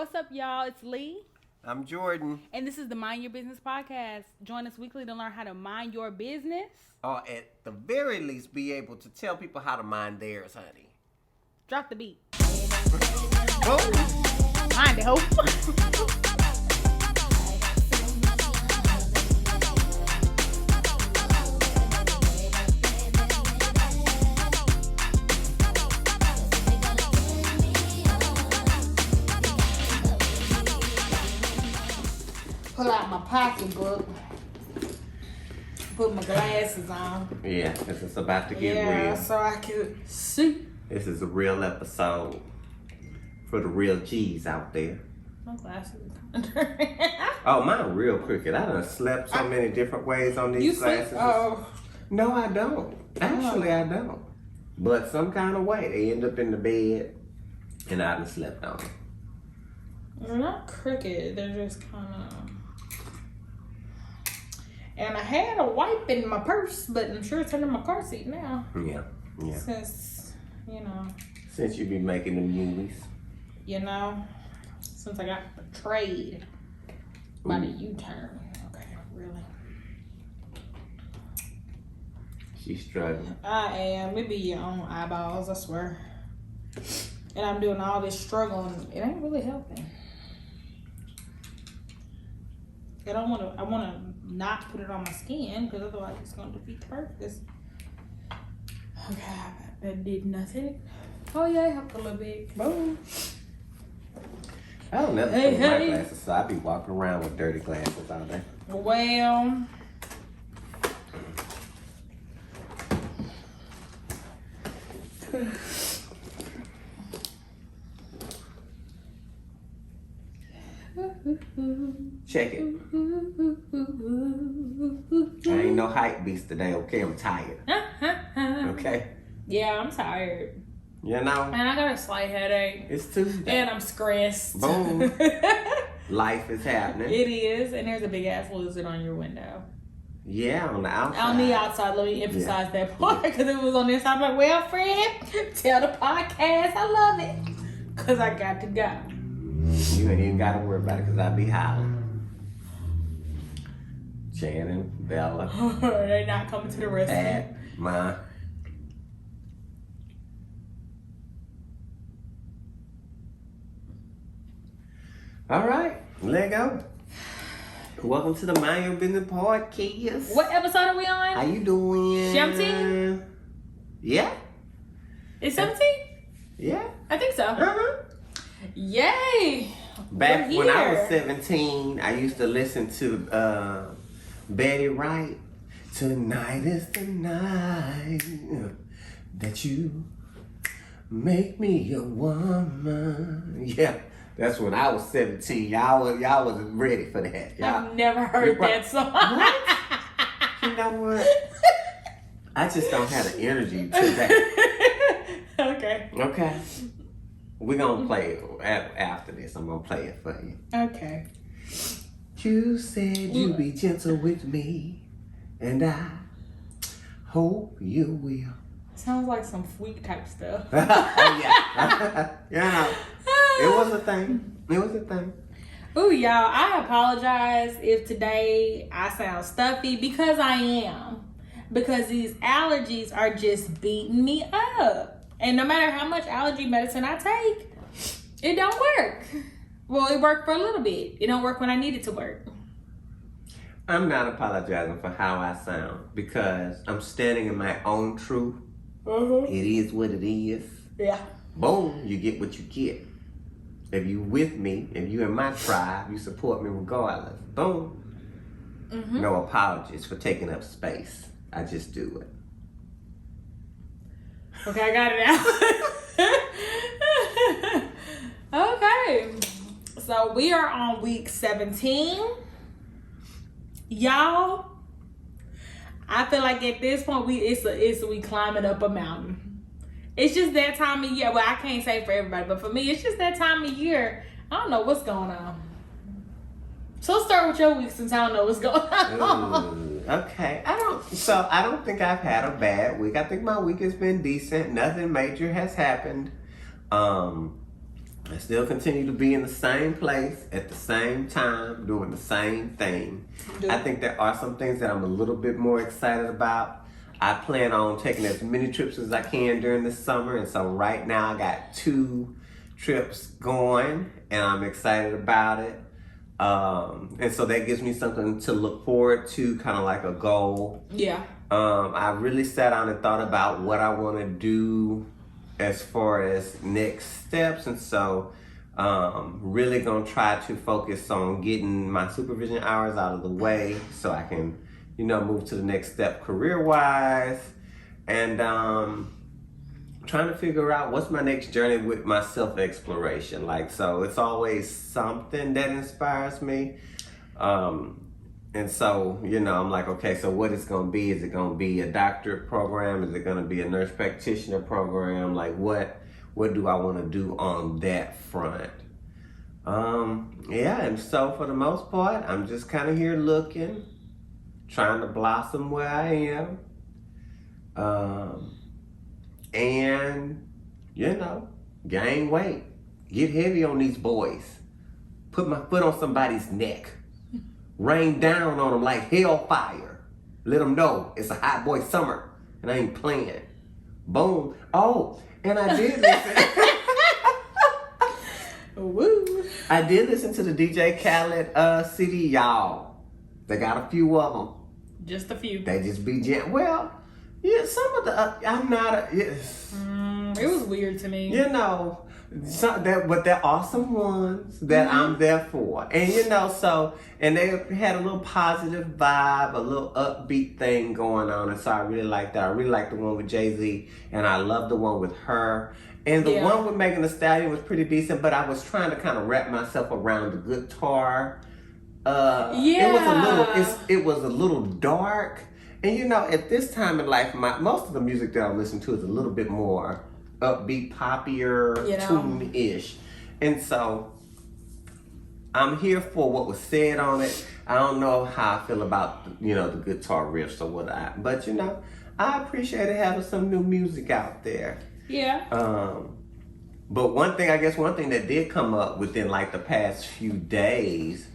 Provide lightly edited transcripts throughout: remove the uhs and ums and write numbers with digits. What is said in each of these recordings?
What's up, y'all? It's Lee. I'm Jordan. And this is the Mind Your Business podcast. Join us weekly to learn how to mind your business. Or at the very least, be able to tell people how to mind theirs, honey. Drop the beat. Boom. Mind it, ho. Pull out my pocketbook. Put my glasses on. Yeah, because it's about to get Yeah, real. so I can see. This is a real episode for the real G's out there. My glasses. Oh, mine real crooked. I done slept so many different ways on these You sleep? glasses. Oh. No, I don't. Actually, I don't. But some kind of way, they end up in the bed, and I done slept on them. They're not crooked. They're just kind of... And I had a wipe in my purse, but I'm sure it's under my car seat now. Yeah. Since, Since you be making the movies. Since I got betrayed by the U-turn. Okay, really. She's struggling. I am. It be your own eyeballs, I swear. And I'm doing all this struggling. It ain't really helping. I want to not put it on my skin because otherwise it's going to defeat the purpose. Okay, that did nothing. Oh yeah, it helped a little bit. Boom. I don't never Hey, put my hey. glasses, so I be walking around with dirty glasses all day. Well, Check it. I ain't no hype beast today, okay? I'm tired. Okay? yeah, I'm tired. You know? And I got a slight headache. It's Tuesday. And I'm stressed. Boom. Life is happening. It is, and there's a big ass lizard on your window. Yeah, on the outside. On the outside, let me emphasize that part because it was on the inside. I'm like, well, friend, tell the podcast I love it because I got to go. You ain't even got to worry about it because I be hollering. Shannon, Bella, They're not coming to the rescue. Pat, Ma. All right, let go. Welcome to the Mind Your Business podcast. What episode are we on? How you doing? 17? Yeah. It's 17? Yeah. I think so. Uh-huh. Yay! Back We're when I here. was 17, I used to listen to Betty Wright. Tonight is the night that you make me a woman. Yeah, that's when I was 17. Y'all wasn't ready for that. Y'all. I've never heard that song. What? You know what? I just don't have the energy today. Okay. Okay. We're gonna play it after this. I'm gonna play it for you. Okay. You said you'd be gentle with me, and I hope you will. Sounds like some freak type stuff. Oh yeah. Yeah. It was a thing. It was a thing. Ooh, y'all, I apologize if today I sound stuffy because I am. Because these allergies are just beating me up. And no matter how much allergy medicine I take, it don't work. Well, it worked for a little bit. It don't work when I need it to work. I'm not apologizing for how I sound because I'm standing in my own truth. Uh-huh. It is what it is. Yeah. Boom, you get what you get. If you with me, if you in my tribe, you support me regardless. Boom. Mm-hmm. No apologies for taking up space. I just do it. Okay, I got it now. Okay. So we are on week 17. Y'all, I feel like at this point we climbing up a mountain. It's just that time of year. Well, I can't say for everybody, but for me, it's just that time of year. I don't know what's going on. So let's start with your week since I don't know what's going on. Okay. I don't think I've had a bad week. I think my week has been decent. Nothing major has happened. I still continue to be in the same place at the same time, doing the same thing. I think there are some things that I'm a little bit more excited about. I plan on taking as many trips as I can during this summer, and so right now I got 2 trips going, and I'm excited about it. And so that gives me something to look forward to, kind of like a goal. Yeah. I really sat down and thought about what I want to do as far as next steps, and so really gonna try to focus on getting my supervision hours out of the way so I can, move to the next step career-wise, and trying to figure out what's my next journey with my self-exploration. So it's always something that inspires me. And so, I'm like, okay, so what it's going to be? Is it going to be a doctorate program? Is it going to be a nurse practitioner program? Like, what do I want to do on that front? And so for the most part, I'm just kind of here looking, trying to blossom where I am. And, gain weight, get heavy on these boys, put my foot on somebody's neck, rain down on them like hellfire. Let them know it's a hot boy summer and I ain't playing. Boom. Oh, and I did listen. Woo. I did listen to the DJ Khaled CD, y'all. They got a few of them. Just a few. They just be well, yeah, some of the, I'm not a, yes. It was weird to me. But they're awesome ones that I'm there for. And and they had a little positive vibe, a little upbeat thing going on. And so I really like that. I really like the one with Jay-Z, and I love the one with her. And the one with Megan Thee Stallion was pretty decent, but I was trying to kind of wrap myself around the guitar. It was a little dark. And at this time in life, most of the music that I listen to is a little bit more upbeat, poppier, tune-ish. And so I'm here for what was said on it. I don't know how I feel about, the guitar riffs or what but I appreciated having some new music out there. Yeah. But one thing that did come up within like the past few days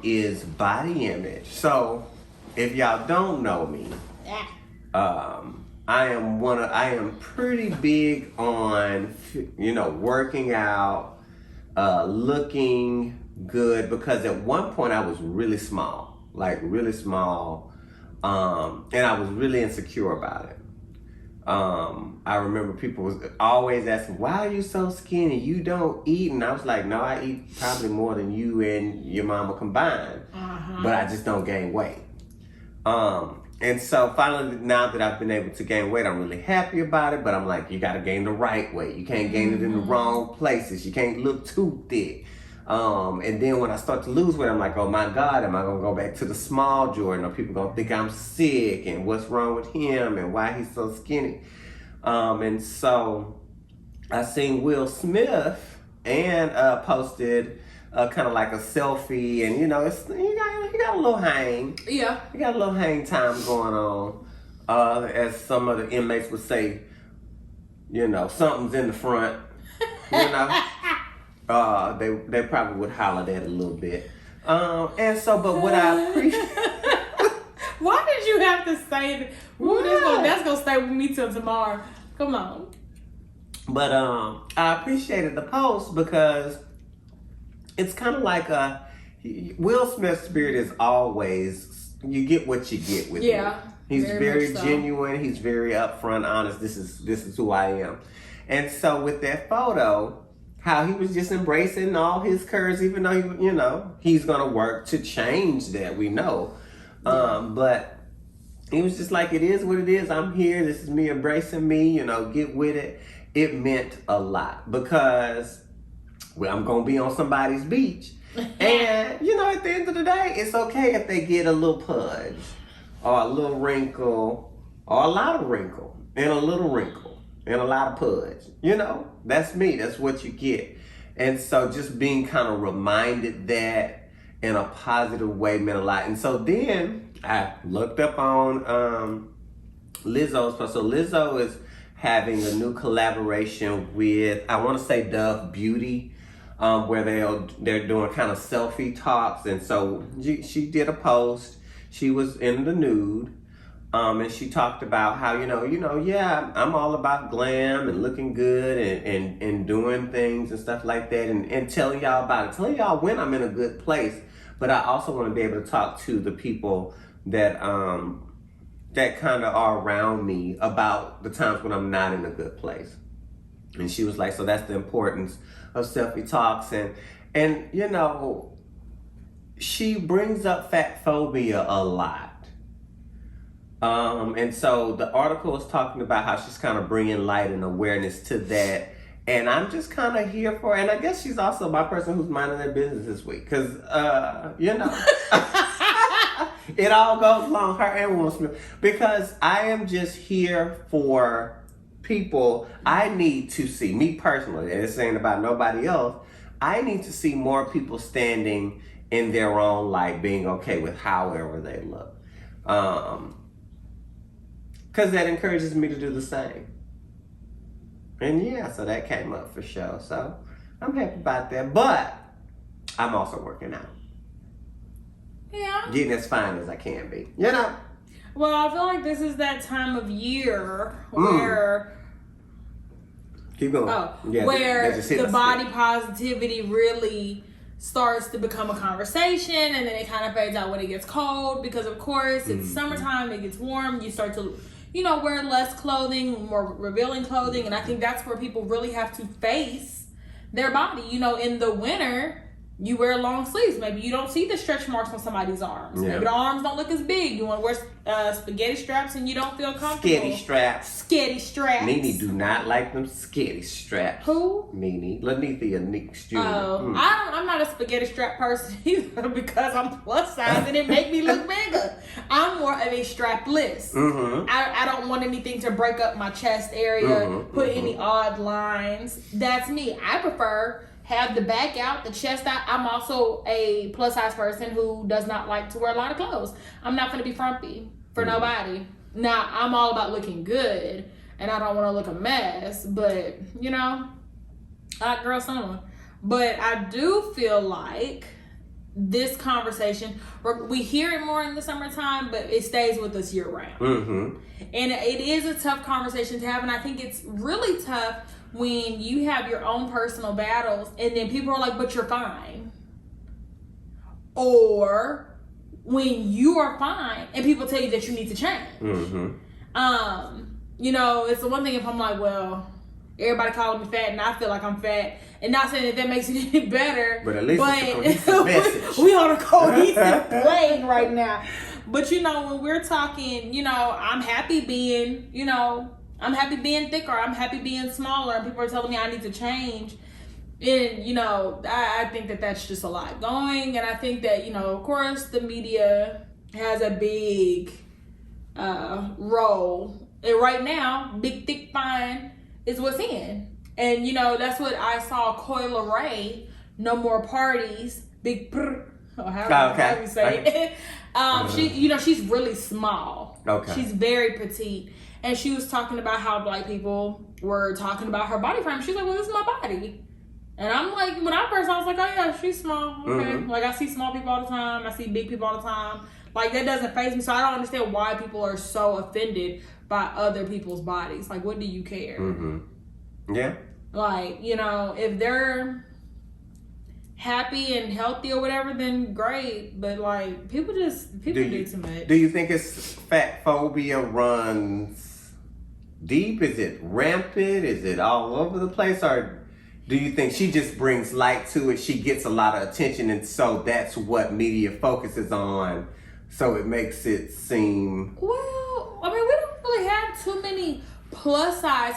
is body image. So if y'all don't know me, I am pretty big on, working out, looking good, because at one point I was really small, and I was really insecure about it. I remember people was always asking, why are you so skinny? You don't eat. And I was like, no, I eat probably more than you and your mama combined, but I just don't gain weight. And so finally, now that I've been able to gain weight, I'm really happy about it, but I'm like, you gotta gain the right weight. You can't gain it in the wrong places. You can't look too thick. And then when I start to lose weight, I'm like, oh my God, am I gonna go back to the small Jordan? Or people gonna think I'm sick, and what's wrong with him, and why he's so skinny? And so I seen Will Smith and posted kind of like a selfie, and it's he got a little hang. Yeah. He got a little hang time going on. As some of the inmates would say, something's in the front. They probably would holler that a little bit. And so, but what I appreciate. Why did you have to say that? Ooh, that's gonna stay with me till tomorrow. Come on. But I appreciated the post because it's kind of like Will Smith's spirit is always, you get what you get with him. He's very genuine. He's very upfront, honest. This is who I am. And so with that photo, how he was just embracing all his curves, even though he's gonna work to change that, we know. But he was just like, it is what it is. I'm here. This is me embracing me. Get with it. It meant a lot because I'm gonna be on somebody's beach, and at the end of the day, it's okay if they get a little pudge or a little wrinkle or a lot of wrinkle and a little wrinkle and a lot of pudge. That's me. That's what you get. And so just being kind of reminded that in a positive way meant a lot. And so then I looked up on Lizzo's post. So Lizzo having a new collaboration with, I want to say Dove Beauty, where they're doing kind of selfie talks. And so she did a post. She was in the nude. And she talked about how, yeah, I'm all about glam and looking good and doing things and stuff like that, and telling y'all about it, telling y'all when I'm in a good place. But I also want to be able to talk to the people that that kind of are around me about the times when I'm not in a good place. And she was like, so that's the importance of selfie talks. And she brings up fat phobia a lot. And so the article is talking about how she's kind of bringing light and awareness to that. And I'm just kind of here for it. And I guess she's also my person who's minding their business this week. Because, it all goes along, her and Will Smith. Because I am just here for people. I need to see, me personally, and it's saying about nobody else, I need to see more people standing in their own light, being okay with however they look. Because that encourages me to do the same. And yeah, so that came up for sure. So I'm happy about that. But I'm also working out. Yeah. Getting as fine as I can be. Well, I feel like this is that time of year where... Keep going. Where the body positivity really starts to become a conversation, and then it kind of fades out when it gets cold, because of course it's summertime, it gets warm, you start to wear less clothing, more revealing clothing, and I think that's where people really have to face their body. In the winter, you wear long sleeves. Maybe you don't see the stretch marks on somebody's arms. Maybe the arms don't look as big. You want to wear spaghetti straps and you don't feel comfortable. Sketty straps. Nene do not like them sketty straps. Who? Nene. Lanithia Nix Jr. I'm not a spaghetti strap person either, because I'm plus size and it make me look bigger. I'm more of a strapless. I don't want anything to break up my chest area, put any odd lines. That's me. I prefer have the back out, the chest out. I'm also a plus size person who does not like to wear a lot of clothes. I'm not going to be frumpy for nobody. Now, I'm all about looking good, and I don't want to look a mess, but, hot girl summer. But I do feel like this conversation, we hear it more in the summertime, but it stays with us year round. And it is a tough conversation to have, and I think it's really tough when you have your own personal battles and then people are like, but you're fine. Or when you are fine and people tell you that you need to change. It's the one thing if I'm like, well, everybody calling me fat and I feel like I'm fat, and not saying that makes it any better, but at least it's a cohesive message. We on a cohesive plane right now. But when we're talking, I'm happy being, I'm happy being thicker, I'm happy being smaller, and people are telling me I need to change. And, I think that that's just a lot going. And I think that, of course, the media has a big role. And right now, big, thick, fine is what's in. And, that's what I saw Coi Leray, No More Parties, big prr, or however you say it. She's really small. Okay. She's very petite. And she was talking about how Black people were talking about her body frame. She's like, well, this is my body. And I'm like, when I first saw, I was like, oh yeah, she's small. Okay. Like, I see small people all the time. I see big people all the time. Like, that doesn't faze me. So I don't understand why people are so offended by other people's bodies. Like, what do you care? Yeah. Like, if they're happy and healthy or whatever, then great. But like, people do too much. Do you think it's fat phobia runs deep? Is it rampant? Is it all over the place? Or do you think she just brings light to it? She gets a lot of attention, and so that's what media focuses on. So it makes it seem... Well, I mean, we don't really have too many plus size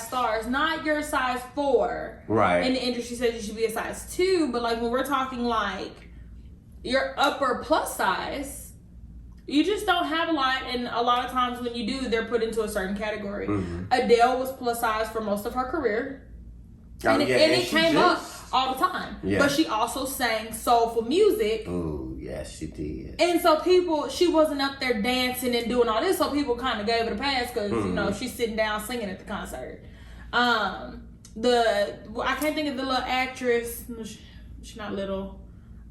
stars. Not your size 4. Right. And the industry says you should be a size 2. But like, when we're talking like your upper plus size, you just don't have a lot. And a lot of times when you do, they're put into a certain category. Adele was plus size for most of her career. And it came up all the time. Yeah. But she also sang soulful music. Oh, yeah. Yes, she did. And so she wasn't up there dancing and doing all this, so people kind of gave it a pass because, you know, she's sitting down singing at the concert. I can't think of the little actress. She's not little.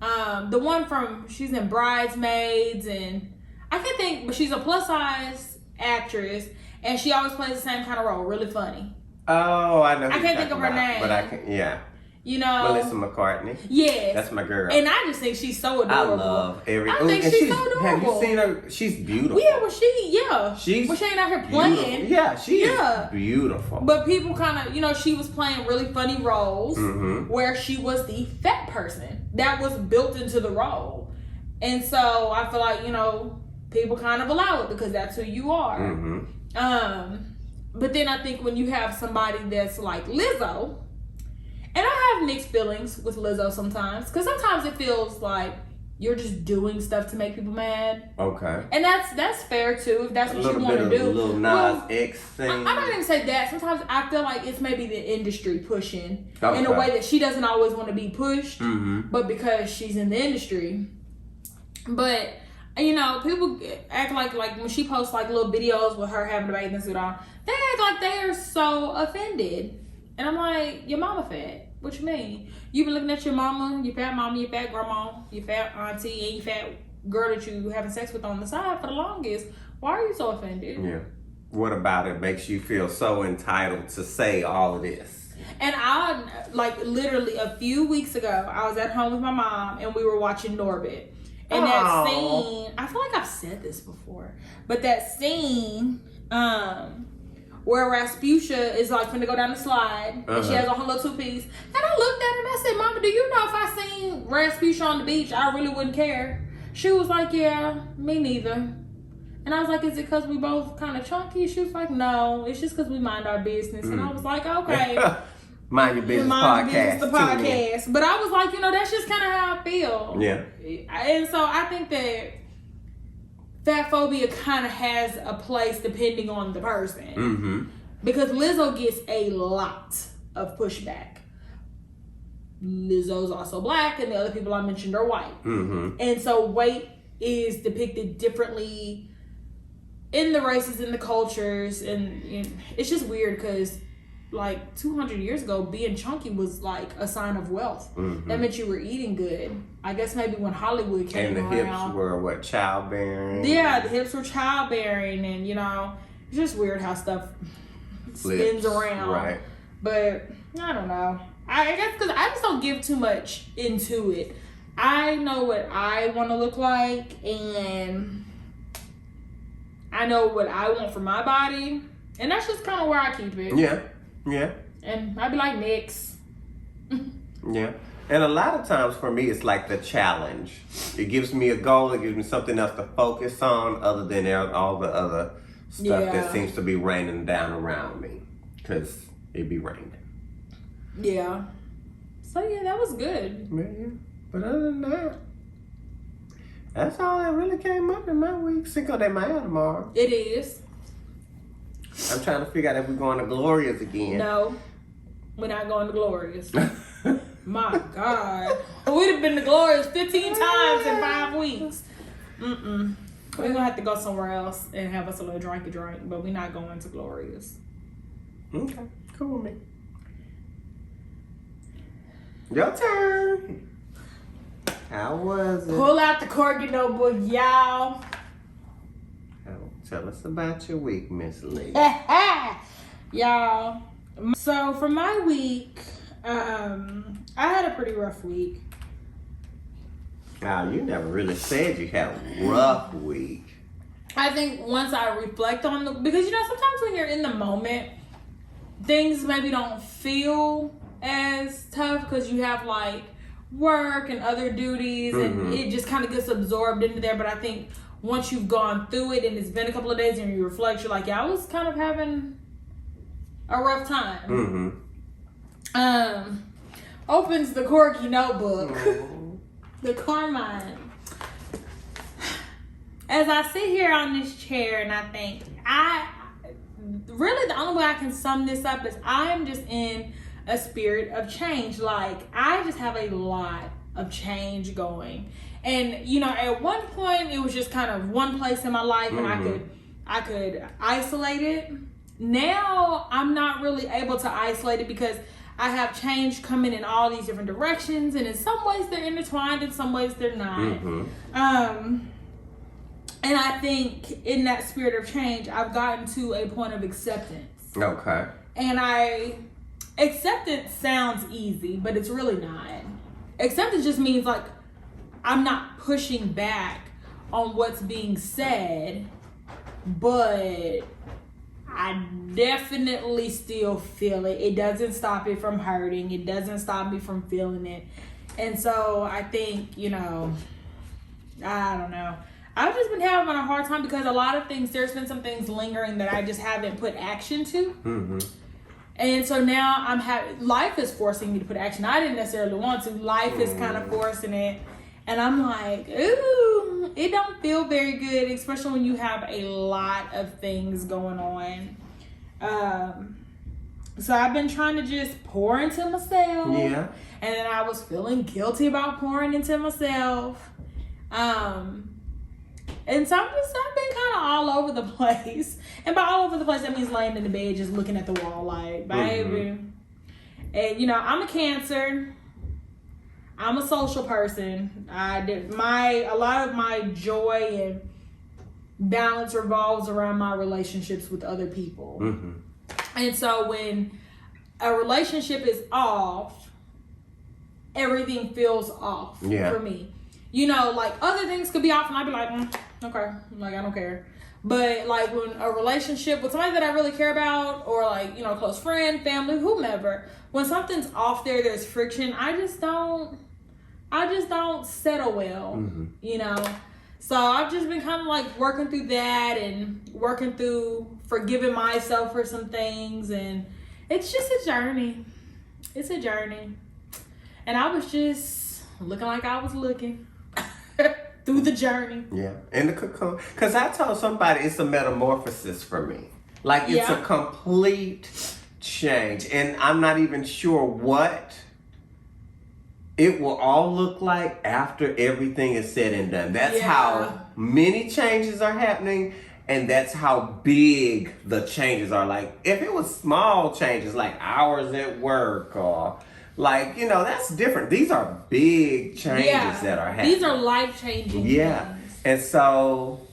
The one she's in Bridesmaids, and I can't think, but she's a plus size actress, and she always plays the same kind of role, really funny. Oh, I know. I can't think of her name. But I can, yeah. You know, Melissa McCarthy. Yes, that's my girl. And I just think she's so adorable. I love every. I think she's so adorable. Have you seen her? She's beautiful. Yeah, well, she ain't out here playing. Beautiful. Yeah, she is beautiful. But people kind of, you know, she was playing really funny roles where she was the fat person that was built into the role, and so I feel like, you know, people kind of allow it because that's who you are. But then I think when you have somebody that's like Lizzo. And I have mixed feelings with Lizzo sometimes. Because sometimes it feels like you're just doing stuff to make people mad. Okay. And that's fair too, if that's what you want to do. A little Nas X thing. I'm not going to say that. Sometimes I feel like it's maybe the industry pushing in a way that she doesn't always want to be pushed. But because she's in the industry. But, you know, people act like when she posts like little videos with her having a bathing suit on, they act like they are so offended. And I'm like, your mama fat. What you mean? You been looking at your mama, your fat grandma, your fat auntie, and your fat girl that you having sex with on the side for the longest. Why are you so offended? Yeah. What about it makes you feel so entitled to say all of this? And I, like, literally a few weeks ago, I was at home with my mom, and we were watching Norbit. And that scene, I feel like I've said this before, but that scene, where Rasputia is like finna go down the slide, and she has on her little two-piece. And I looked at her and I said, Mama, do you know if I seen Rasputia on the beach, I really wouldn't care? She was like, yeah, me neither. And I was like, is it because we both kind of chunky? She was like, no, it's just because we mind our business. And I was like, okay. Mind your business podcast. The podcast. But I was like, you know, that's just kind of how I feel. Yeah. And so I think that fat phobia kind of has a place depending on the person. Because Lizzo gets a lot of pushback. Lizzo's also black, and the other people I mentioned are white. And so weight is depicted differently in the races, in the cultures, and it's just weird because like 200 years ago, being chunky was like a sign of wealth. That meant you were eating good. I guess maybe when Hollywood came around. And the hips were what, childbearing? Yeah, the hips were childbearing, and you know, it's just weird how stuff spins around. Right. But I don't know. I guess because I just don't give too much into it. I know what I want to look like, and I know what I want for my body, and that's just kind of where I keep it. Yeah. Yeah. And I'd be like, next. Yeah. And a lot of times for me, it's like the challenge. It gives me a goal. It gives me something else to focus on other than all the other stuff that seems to be raining down around me. Because it be raining. Yeah. So, yeah, that was good. Yeah. But other than that, that's all that really came up in my week. Cinco de Mayo tomorrow. It is. I'm trying to figure out if we're going to Glorious again. No, we're not going to Glorious. My God. We'd have been to Glorious 15 times in 5 weeks. We're going to have to go somewhere else and have us a little drink, but we're not going to Glorious. Okay, cool with me. Your turn. How was it? Pull out the Corgi notebook, y'all. Tell us about your week, Miss Lee. Y'all. So for my week, I had a pretty rough week. Wow, you never really said you had a rough week. I think once I reflect on because you know, sometimes when you're in the moment, things maybe don't feel as tough because you have like work and other duties and it just kind of gets absorbed into there. But I think once you've gone through it and it's been a couple of days and you reflect, you're like, yeah, I was kind of having a rough time. Opens the Corgi notebook. The Carmine. As I sit here on this chair and I think, really the only way I can sum this up is I'm just in a spirit of change. Like, I just have a lot of change going. And you know, at one point it was just kind of one place in my life, and I could isolate it. Now I'm not really able to isolate it because I have change coming in all these different directions, and in some ways they're intertwined, in some ways they're not. And I think in that spirit of change, I've gotten to a point of acceptance. Okay. And acceptance sounds easy, but it's really not. Acceptance just means like I'm not pushing back on what's being said, but I definitely still feel it. It doesn't stop it from hurting. It doesn't stop me from feeling it. And so I think, you know, I don't know. I've just been having a hard time because a lot of things, there's been some things lingering that I just haven't put action to. And so now life is forcing me to put action. I didn't necessarily want to. Life is kind of forcing it. And I'm like, ooh, it don't feel very good, especially when you have a lot of things going on. So I've been trying to just pour into myself. Yeah. And then I was feeling guilty about pouring into myself. And so I've been kind of all over the place. And by all over the place, that means laying in the bed, just looking at the wall like, baby. And, you know, I'm a Cancer. I'm a social person. A lot of my joy and balance revolves around my relationships with other people. And so when a relationship is off, everything feels off for me. You know, like other things could be off and I'd be like, okay, like I don't care. But like when a relationship with somebody that I really care about, or like, you know, close friend, family, whomever, when something's off there, there's friction, I just don't settle well, you know? So I've just been kind of like working through that and working through forgiving myself for some things. And it's just a journey. It's a journey. And I was just looking like I was looking through the journey. Yeah. In the cocoon. Because I told somebody it's a metamorphosis for me. Like it's a complete change. And I'm not even sure what it will all look like after everything is said and done. That's how many changes are happening, and that's how big the changes are. Like, if it was small changes, like hours at work, or like, you know, that's different. These are big changes that are happening. These are life-changing things. And so,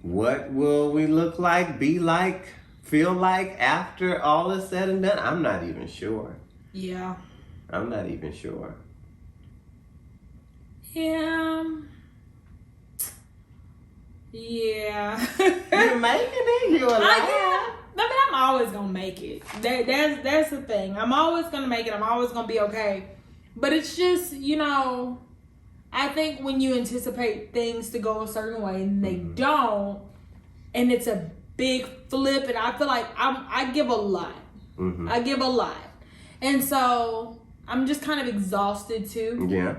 what will we look like, be like, feel like after all is said and done? I'm not even sure. Yeah. I'm not even sure. Yeah. You're making it. You alive. I mean, I'm always gonna make it. That's the thing. I'm always gonna make it. I'm always gonna be okay. But it's just, you know, I think when you anticipate things to go a certain way and they don't, and it's a big flip, and I feel like I give a lot. I give a lot. And so I'm just kind of exhausted too. Yeah.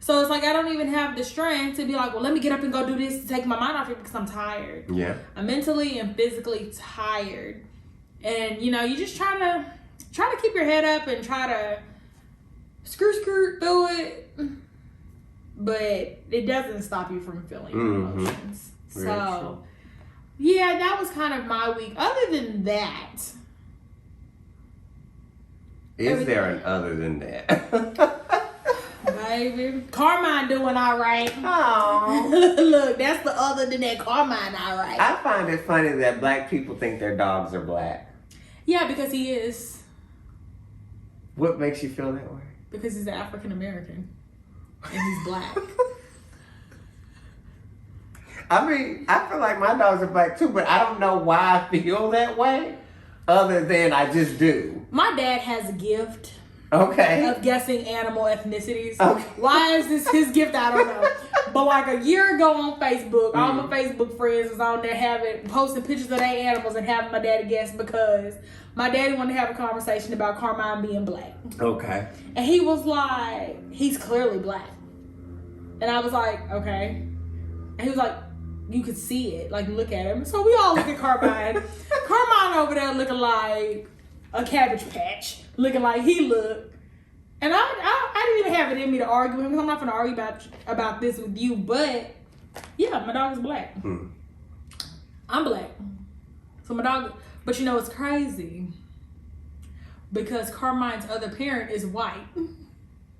So it's like I don't even have the strength to be like, well, let me get up and go do this to take my mind off it because I'm tired. Yeah. I'm mentally and physically tired. And you know, you just try to keep your head up and try to skirt through it. But it doesn't stop you from feeling your emotions. Very so yeah, that was kind of my week. Other than that, is there an other than that? Baby, Carmine doing all right. Oh, look, that's the other than that. Carmine all right. I find it funny that black people think their dogs are black. Yeah, because he is. What makes you feel that way? Because he's African American and he's black. I mean, I feel like my dogs are black too, but I don't know why I feel that way, other than I just do. My dad has a gift. Okay. Of guessing animal ethnicities. Okay. Why is this his gift? I don't know. But like a year ago on Facebook, all my Facebook friends was on there posting pictures of their animals and having my daddy guess because my daddy wanted to have a conversation about Carmine being black. Okay. And he was like, he's clearly black. And I was like, okay. And he was like, you could see it. Like, look at him. So we all look at Carmine. Carmine over there looking like a Cabbage Patch. Looking like he looked. And I didn't even have wanted me to argue with him. I'm not gonna argue about this with you, but yeah, my dog is black. I'm black. So my dog, but you know it's crazy because Carmine's other parent is white.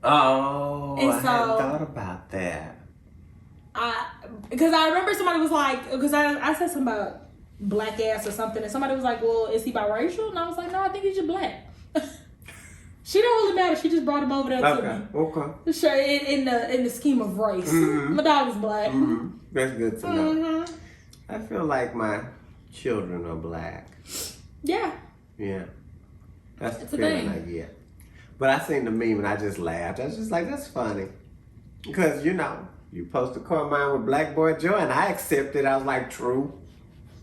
Oh, And I so- hadn't thought about that. Because I remember somebody was like, because I said something about black ass or something, and somebody was like, well, is he biracial? And I was like, no, I think he's just black. She don't really matter. She just brought him over there to me. Okay. Sure, in the scheme of race, my dog is black. That's good to know. I feel like my children are black. Yeah. Yeah. That's the It's a feeling thing. I get. But I seen the meme and I just laughed. I was just like, that's funny. Because, you know, you posted Carmine with Black Boy Joy and I accepted. I was like, true.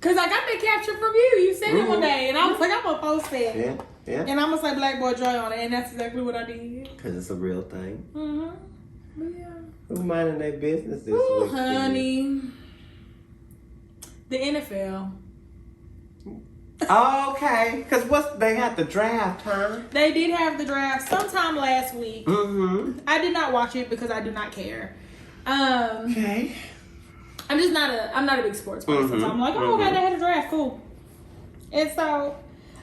Because I got that capture from you. You said it one day, and I was like, I'm going to post it. Yeah. Yeah. And I'm going to say Black Boy Joy on it, and that's exactly what I did. Because it's a real thing. But yeah. Who minding their business this Ooh, week? honey. The NFL. Oh, okay. Because they had the draft, huh? They did have the draft sometime last week. Mm-hmm. I did not watch it because I do not care. Okay. I'm not a big sports person. So I'm like, oh, okay, they had a draft, cool. And so,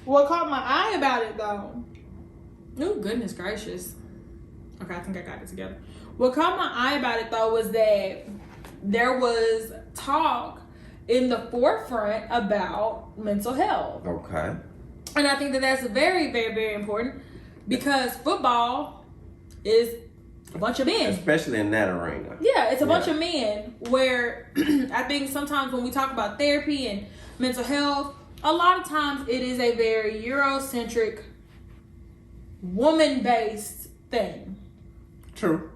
what caught my eye about it though, oh goodness gracious. Okay, I think I got it together. What caught my eye about it though was that there was talk in the forefront about mental health. Okay. And I think that that's very, very, very important because football is a bunch of men. Especially in that arena. Yeah, it's a bunch of men where I think sometimes when we talk about therapy and mental health, a lot of times it is a very Eurocentric, woman-based thing. True.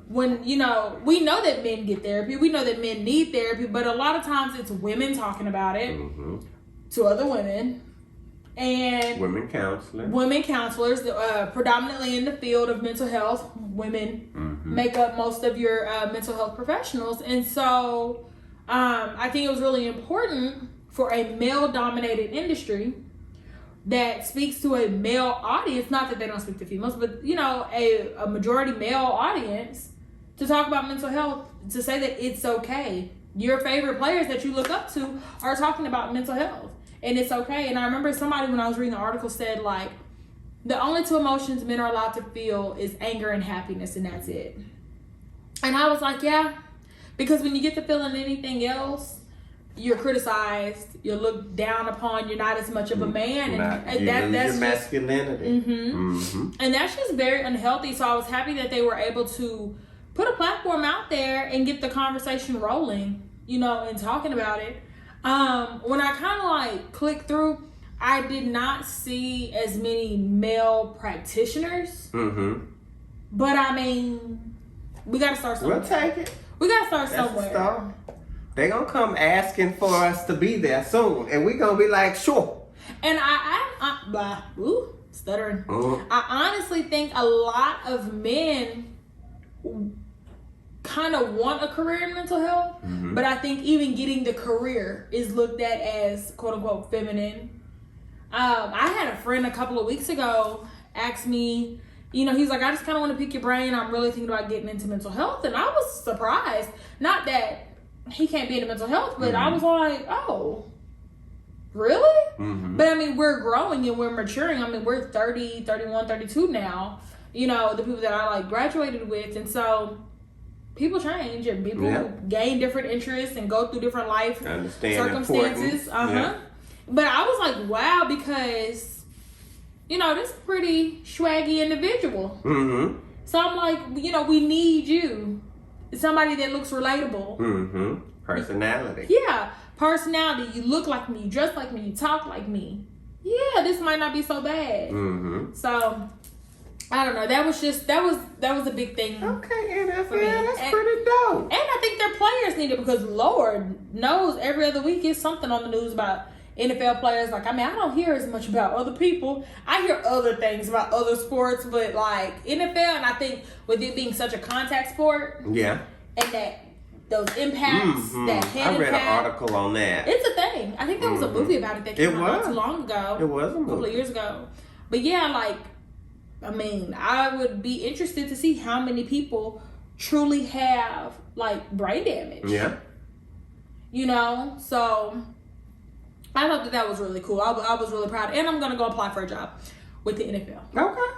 When, you know, we know that men get therapy, we know that men need therapy, but a lot of times it's women talking about it to other women. And Women counselors. women counselors, predominantly in the field of mental health, women make up most of your mental health professionals. And so I think it was really important for a male-dominated industry that speaks to a male audience, not that they don't speak to females, but, you know, a majority male audience, to talk about mental health, to say that it's okay. Your favorite players that you look up to are talking about mental health. And it's okay. And I remember somebody, when I was reading the article, said, like, the only two emotions men are allowed to feel is anger and happiness, and that's it. And I was like, yeah. Because when you get to feeling anything else, you're criticized, you're looked down upon, you're not as much of a man. And that's your masculinity. and that's just very unhealthy. So I was happy that they were able to put a platform out there and get the conversation rolling, you know, and talking about it. When I kind of like clicked through, I did not see as many male practitioners. But I mean, we got to start somewhere. We'll take it. We got to start That's the somewhere. start. They gonna come asking for us to be there soon, and we gonna be like, sure. And stuttering. I honestly think a lot of men kind of want a career in mental health, but I think even getting the career is looked at as quote unquote feminine. I had a friend a couple of weeks ago ask me, you know, he's like, I just kind of want to pick your brain. I'm really thinking about getting into mental health. And I was surprised. Not that he can't be into mental health, but I was like, oh, really? But I mean, we're growing and we're maturing. I mean, we're 30, 31, 32 now, you know, the people that I like graduated with. And so people change and people gain different interests and go through different life circumstances. But I was like, wow, because, you know, this is a pretty swaggy individual. So I'm like, you know, we need you. Somebody that looks relatable. Personality. Yeah, personality. You look like me, you dress like me, you talk like me. Yeah, this might not be so bad. So I don't know. That was a big thing. Okay, NFL, for me. that's pretty dope. And I think their players need it because Lord knows every other week is something on the news about NFL players. Like, I mean, I don't hear as much about other people. I hear other things about other sports, but like NFL, and I think with it being such a contact sport, and that those impacts, that head I read impact, an article on that. it's a thing. I think there was a movie about it that came out not too long ago. It was a couple of years ago. But yeah, like I mean, I would be interested to see how many people truly have like brain damage. Yeah. You know, so I thought that was really cool. I was really proud, and I'm gonna go apply for a job with the NFL. Okay.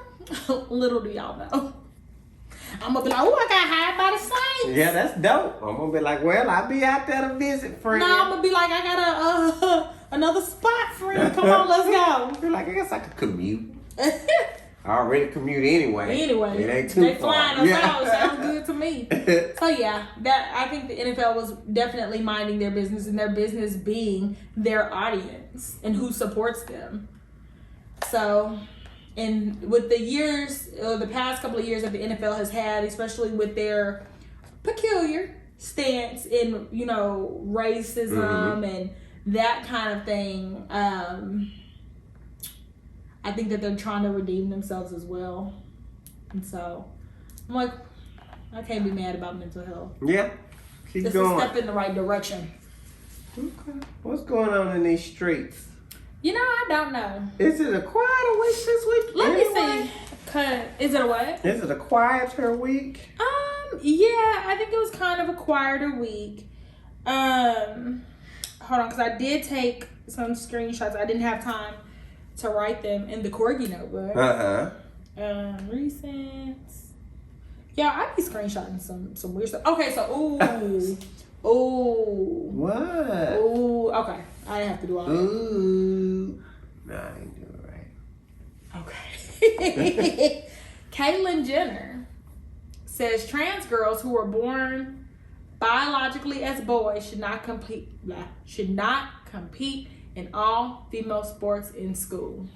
Little do y'all know, I'm gonna be like, oh, I got hired by the Saints. Yeah, that's dope. I'm gonna be like, well, I'll be out there to visit, friend. No, I'm gonna be like, I got a another spot, friend. Come on, let's go. Be like, I guess I could commute. I already commute anyway. Anyway, it ain't too they far. flying us out. Sounds good to me. So yeah, that I think the NFL was definitely minding their business, and their business being their audience and who supports them. So, and with the years, the past couple of years that the NFL has had, especially with their peculiar stance in, you know, racism and that kind of thing, I think that they're trying to redeem themselves as well. And so, I'm like, I can't be mad about mental health. Yeah. Keep It's going. a step in the right direction. Okay. What's going on in these streets? You know, I don't know. Is it a quieter week this week? Let me see. Is it a what? Is it a quieter week? Yeah, I think it was kind of a quieter week. Hold on, because I did take some screenshots. I didn't have time to write them in the Corgi notebook. Recent. Yeah, I be screenshotting some weird stuff. Okay, so What? Okay. I didn't have to do all that. Ooh. Nah, I didn't do it right. Okay. Caitlyn Jenner says trans girls who were born biologically as boys should not compete in all female sports in school.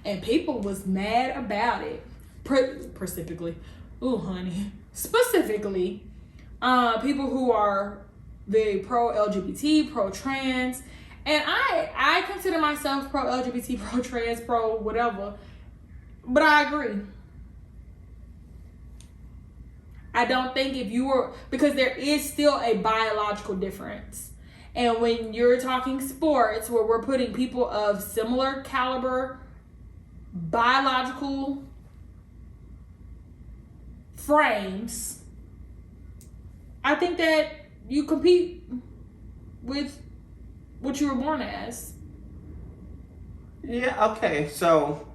And people was mad about it. Specifically, people who are very pro-LGBT, pro-trans, and I consider myself pro-LGBT, pro-trans, pro-whatever, but I agree. I don't think because there is still a biological difference. And when you're talking sports where we're putting people of similar caliber, biological frames, I think that you compete with what you were born as. Yeah, okay, so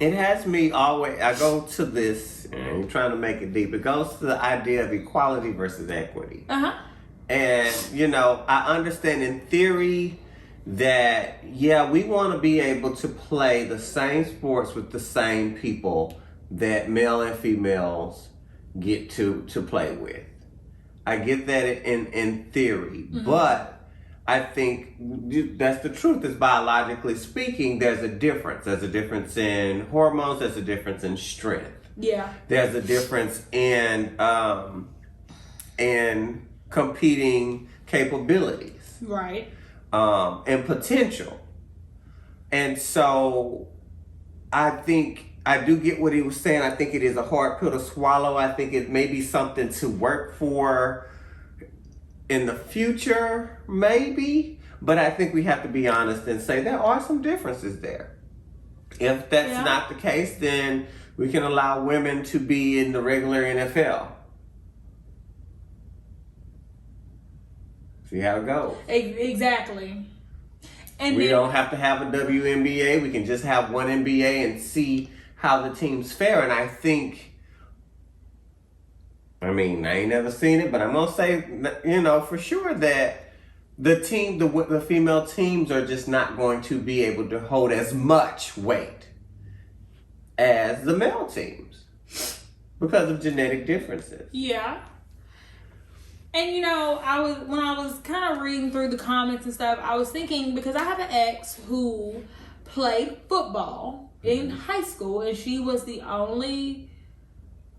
it has me always, I go to this, and you're trying to make it deep, it goes to the idea of equality versus equity. And, you know, I understand in theory that, yeah, we want to be able to play the same sports with the same people that male and females get to play with. I get that in theory, but I think that's the truth. Is biologically speaking, there's a difference. There's a difference in hormones. There's a difference in strength. Yeah. There's a difference in competing capabilities. Right. And potential. And so I think I do get what he was saying. I think it is a hard pill to swallow. I think it may be something to work for in the future, maybe. But I think we have to be honest and say there are some differences there. If that's not the case, then we can allow women to be in the regular NFL. See how it goes. Exactly. And we don't have to have a WNBA. We can just have one NBA and see how the teams fare. And I think, I mean, I ain't never seen it, but I'm going to say, you know, for sure that the female teams are just not going to be able to hold as much weight as the male teams because of genetic differences. Yeah. And you know, when I was kind of reading through the comments and stuff, I was thinking, because I have an ex who played football in high school, and she was the only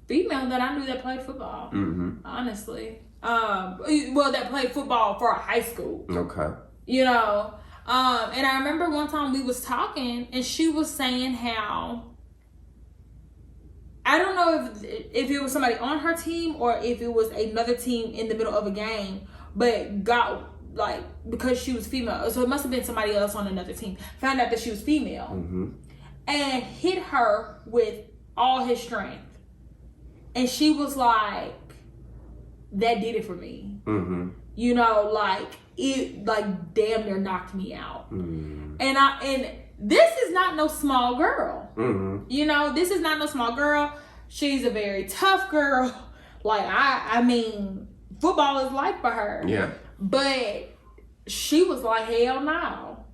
female that I knew that played football. Honestly, that played football for a high school. Okay. You know, and I remember one time we was talking, and she was saying how, I don't know if it was somebody on her team or if it was another team in the middle of a game, but got, because she was female, so it must have been somebody else on another team, found out that she was female. and hit her with all his strength. And she was like, that did it for me. Mm-hmm. You know, like, it, like, damn near knocked me out. Mm-hmm. And this is not no small girl. Mm-hmm. You know, this is not no small girl. She's a very tough girl. Like, I mean, football is life for her. Yeah. But she was like, hell no.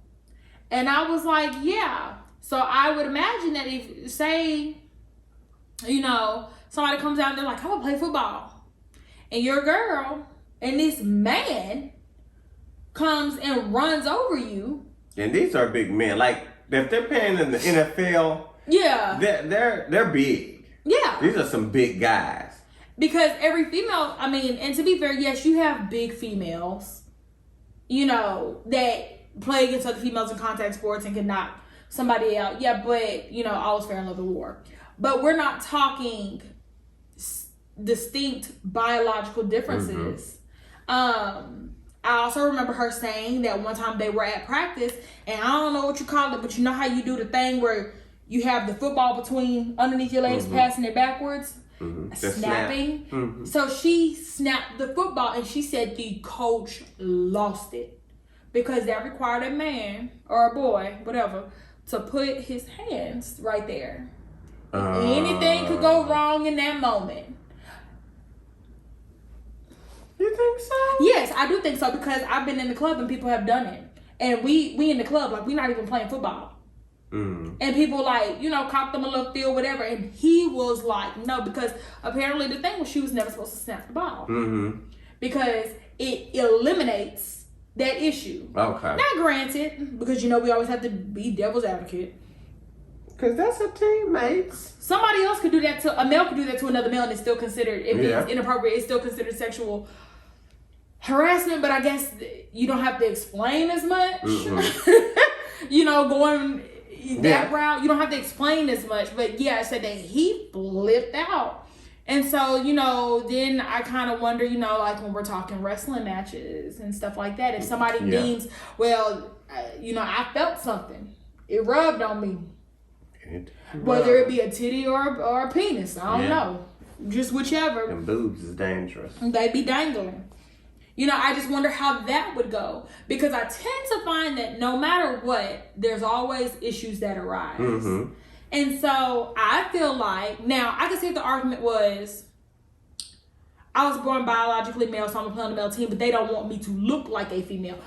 And I was like, yeah. So I would imagine that if, say, you know, somebody comes out and they're like, I'm gonna play football. And your girl and this man comes and runs over you. And these are big men. Like, if they're playing in the NFL, yeah, they're big. Yeah. These are some big guys. Because every female, I mean, and to be fair, yes, you have big females, you know, that play against other females in contact sports and can knock somebody out. Yeah, but, you know, all is fair in love and war. But we're not talking distinct biological differences. Mm-hmm. I also remember her saying that one time they were at practice, and I don't know what you call it, but you know how you do the thing where you have the football between underneath your legs, passing it backwards? Mm-hmm. Snapping. Mm-hmm. So she snapped the football, and she said the coach lost it because that required a man or a boy, whatever, to put his hands right there. Anything could go wrong in that moment. You think so? Yes, I do think so, because I've been in the club and people have done it. And we in the club, like, we're not even playing football. Mm. And people, like, you know, copped them a little feel, whatever. And he was like, no, because apparently the thing was she was never supposed to snap the ball. Mm-hmm. Because it eliminates that issue. Okay. Now, granted, because, you know, we always have to be devil's advocate. Because that's her teammates. Somebody else could do that to, a male could do that to another male, and it's still considered, if it's inappropriate, it's still considered sexual harassment. But I guess you don't have to explain as much. Mm-hmm. You know, going that route, you don't have to explain as much. But yeah, I said that he flipped out. And so, you know, then I kind of wonder, you know, like when we're talking wrestling matches and stuff like that, if somebody deems, well, you know, I felt something, it rubbed on me. Whether it be a titty or a penis, I don't know. Just whichever. And boobs is dangerous. They be dangling. You know, I just wonder how that would go. Because I tend to find that no matter what, there's always issues that arise. Mm-hmm. And so I feel like, now I can see if the argument was, I was born biologically male, so I'm gonna play on the male team, but they don't want me to look like a female.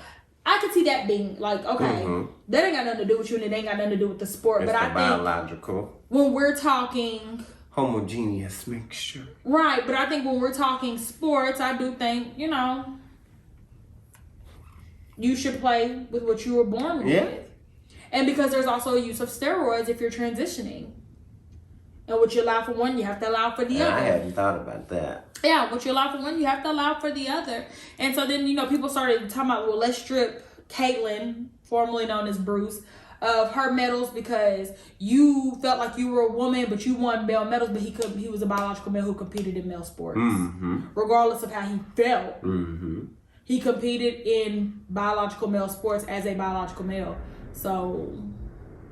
I could see that being like, okay, that ain't got nothing to do with you, and it ain't got nothing to do with the sport. It's but I think biological. When we're talking homogeneous mixture, right? But I think when we're talking sports, I do think, you know, you should play with what you were born with, and because there's also a use of steroids if you're transitioning. And what you allow for one, you have to allow for the other. I hadn't thought about that. Yeah, what you allow for one, you have to allow for the other. And so then, you know, people started talking about, well, let's strip Caitlyn, formerly known as Bruce, of her medals because you felt like you were a woman, but you won male medals, but he was a biological male who competed in male sports. Mm-hmm. Regardless of how he felt, he competed in biological male sports as a biological male. So,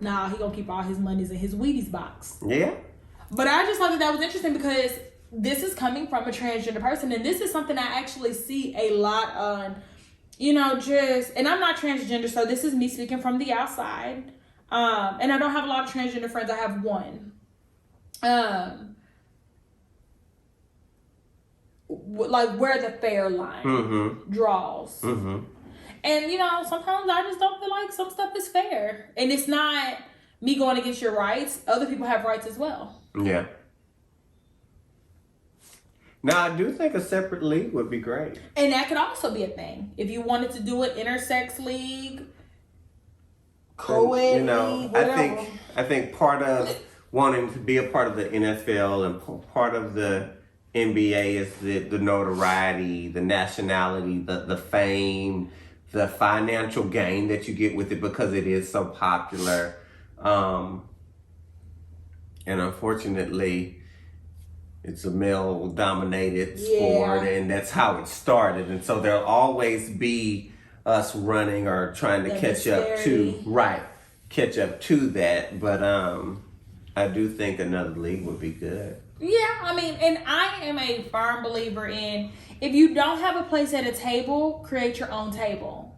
nah, he gonna keep all his monies in his Wheaties box. Yeah. But I just thought that was interesting because this is coming from a transgender person, and this is something I actually see a lot on, you know, and I'm not transgender, so this is me speaking from the outside. And I don't have a lot of transgender friends. I have one. Like where the fair line draws. Mm-hmm. And, you know, sometimes I just don't feel like some stuff is fair. And it's not me going against your rights. Other people have rights as well. Yeah. Now, I do think a separate league would be great. And that could also be a thing. If you wanted to do an intersex league, co-ed league, whatever. I think part of wanting to be a part of the NFL and part of the NBA is the notoriety, the nationality, the fame, the financial gain that you get with it because it is so popular. And unfortunately, it's a male-dominated sport, and that's how it started. And so there'll always be us running or trying to catch up to catch up to that, but I do think another league would be good. Yeah, I mean, and I am a firm believer in, if you don't have a place at a table, create your own table.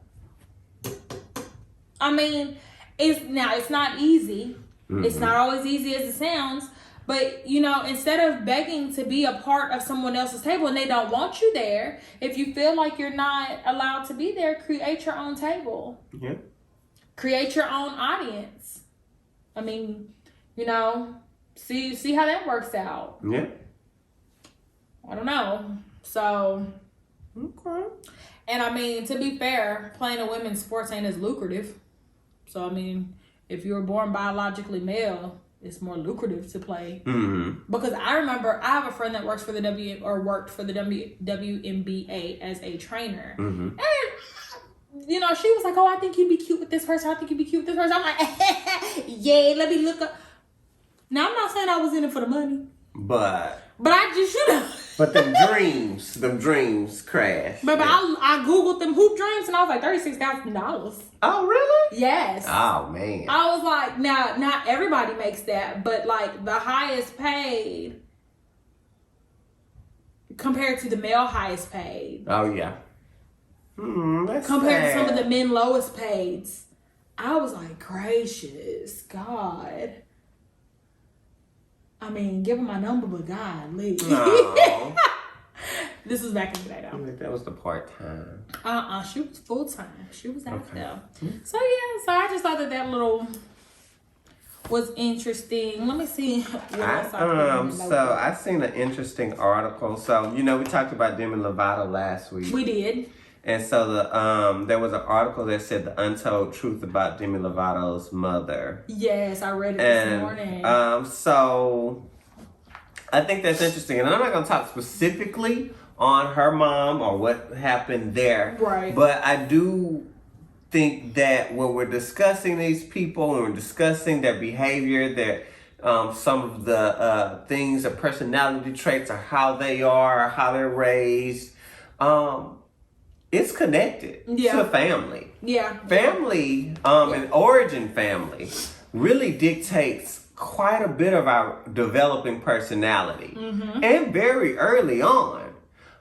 I mean, it's not easy. Mm-hmm. It's not always easy as it sounds. But, you know, instead of begging to be a part of someone else's table and they don't want you there, if you feel like you're not allowed to be there, create your own table. Yeah. Create your own audience. I mean, you know, see how that works out. Yeah. I don't know. So, okay. And I mean, to be fair, playing a women's sports ain't as lucrative. So, I mean, if you were born biologically male, it's more lucrative to play. Mm-hmm. Because I remember I have a friend that works for the worked for the WNBA as a trainer. Mm-hmm. And, you know, she was like, oh, I think you'd be cute with this person. I think you'd be cute with this person. I'm like, yeah, let me look up. Now, I'm not saying I was in it for the money. But I just, you know. But them dreams crashed. But I Googled them hoop dreams and I was like, $36,000. Oh, really? Yes. Oh, man. I was like, now, not everybody makes that, but like the highest paid compared to the male highest paid. Oh, yeah. That's compared sad. to some of the men lowest paid. I was like, gracious God. I mean, give him my number, but God, leave. No. This was back in the day, though. I think that was the part-time. She was full-time. She was out there. Mm-hmm. So, yeah. So, I just thought that little was interesting. Let me see what else I seen an interesting article. So, you know, we talked about Demi Lovato last week. We did. And so there was an article that said the untold truth about Demi Lovato's mother. Yes, I read it this morning. So I think that's interesting. And I'm not going to talk specifically on her mom or what happened there. Right. But I do think that when we're discussing these people, when we're discussing their behavior, their some of the things, the personality traits, or how they are, or how they're raised, it's connected to family. Yeah. Family, and origin family really dictates quite a bit of our developing personality. Mm-hmm. And very early on.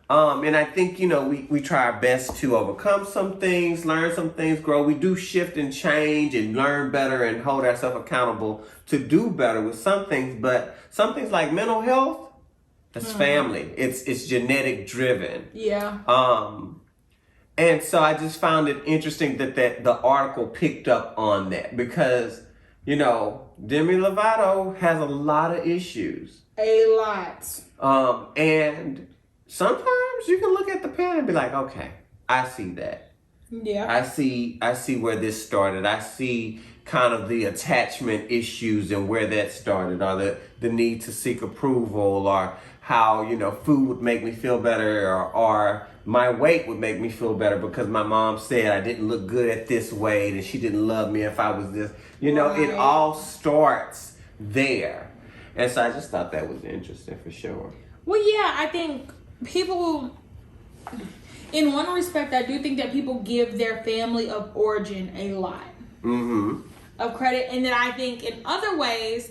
And I think, you know, we try our best to overcome some things, learn some things, grow. We do shift and change and learn better and hold ourselves accountable to do better with some things. But some things like mental health, that's family. It's genetic driven. Yeah. And so I just found it interesting that the article picked up on that because, you know, Demi Lovato has a lot of issues. A lot. And sometimes you can look at the pen and be like, okay, I see that. Yeah. I see where this started. I see kind of the attachment issues and where that started, or the need to seek approval, or how, you know, food would make me feel better, or my weight would make me feel better because my mom said I didn't look good at this weight and she didn't love me if I was this. You know, right. It all starts there. And so I just thought that was interesting for sure. Well, yeah, I think people, in one respect, I do think that people give their family of origin a lot of credit. And then I think in other ways,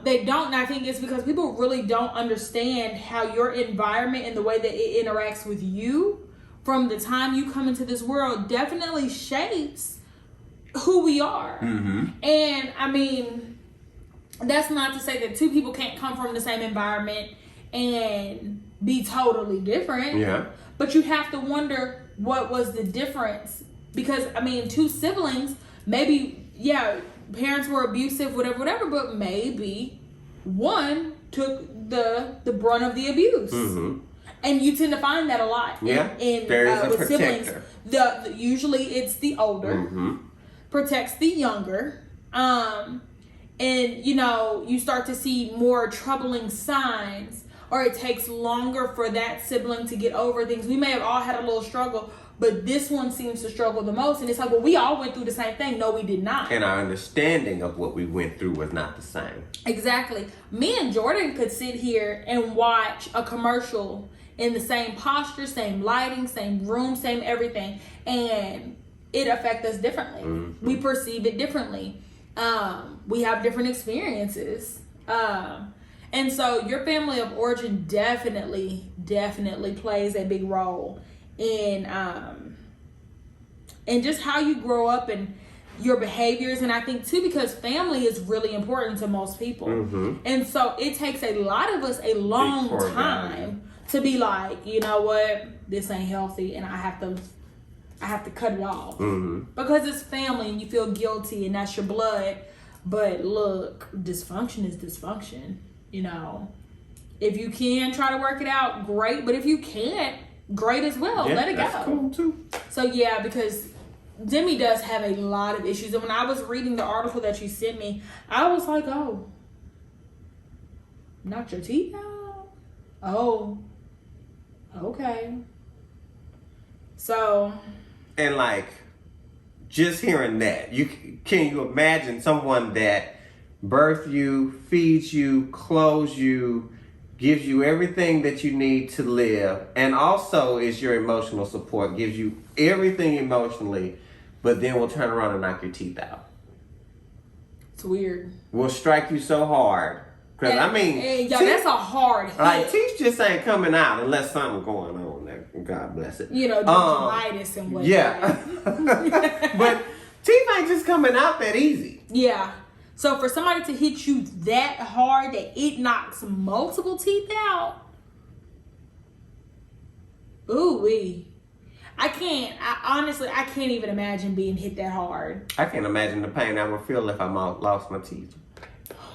they don't. And I think it's because people really don't understand how your environment and the way that it interacts with you from the time you come into this world definitely shapes who we are. Mm-hmm. And I mean, that's not to say that two people can't come from the same environment and be totally different. Yeah. But you have to wonder what was the difference. Because, I mean, two siblings, maybe, yeah, parents were abusive, whatever, but maybe one took the brunt of the abuse. Mm-hmm. And you tend to find that a lot in there is a with protector. Siblings. Usually it's the older, protects the younger. And, you know, you start to see more troubling signs, or it takes longer for that sibling to get over things. We may have all had a little struggle, but this one seems to struggle the most. And it's like, well, we all went through the same thing. No, we did not. And our understanding of what we went through was not the same. Exactly. Me and Jordan could sit here and watch a commercial in the same posture, same lighting, same room, same everything. And it affects us differently. We perceive it differently. We have different experiences. And so your family of origin definitely plays a big role in just how you grow up and your behaviors. And I think too, because family is really important to most people. And so it takes a lot of us a long time to be like, you know what, this ain't healthy and I have to cut it off. Because it's family and you feel guilty and that's your blood. But look, dysfunction is dysfunction. You know, if you can try to work it out, great. But if you can't, great as well. Let it go. That's cool too. So yeah, because Demi does have a lot of issues. And when I was reading the article that you sent me, I was like, oh, knocked your teeth out? Oh, okay. So. And like, just hearing that, can you imagine someone that birth you, feeds you, clothes you, gives you everything that you need to live, and also is your emotional support, gives you everything emotionally, but then will turn around and knock your teeth out? It's weird. Will strike you so hard. Because, I mean... yeah, that's a hard hit. Like, teeth just ain't coming out unless something's going on there. God bless it. You know, gingivitis and whatnot. Yeah. But teeth ain't just coming out that easy. Yeah. So for somebody to hit you that hard that it knocks multiple teeth out, ooh-wee. I can't even imagine being hit that hard. I can't imagine the pain I would feel if I lost my teeth.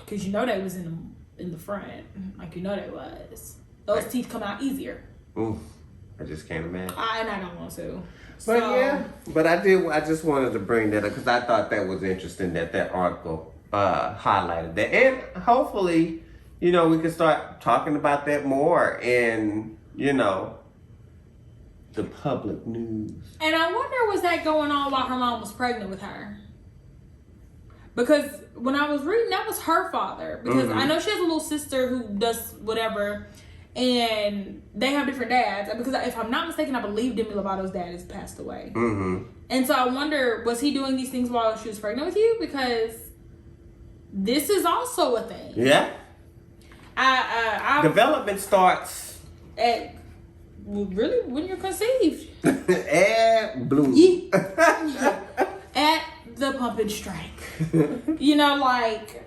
Because you know they was in the front. Like, you know they was. Those teeth come out easier. Ooh, I just can't imagine. And I don't want to. But yeah, but I just wanted to bring that up because I thought that was interesting that article highlighted that. And hopefully, you know, we can start talking about that more in, you know, the public news. And I wonder, was that going on while her mom was pregnant with her? Because when I was reading, that was her father. Because I know she has a little sister who does whatever, and they have different dads. Because if I'm not mistaken, I believe Demi Lovato's dad has passed away. And so I wonder, was he doing these things while she was pregnant with you? Because this is also a thing. Yeah. Development starts at really when you're conceived. At blue. At the pump and strike. You know, like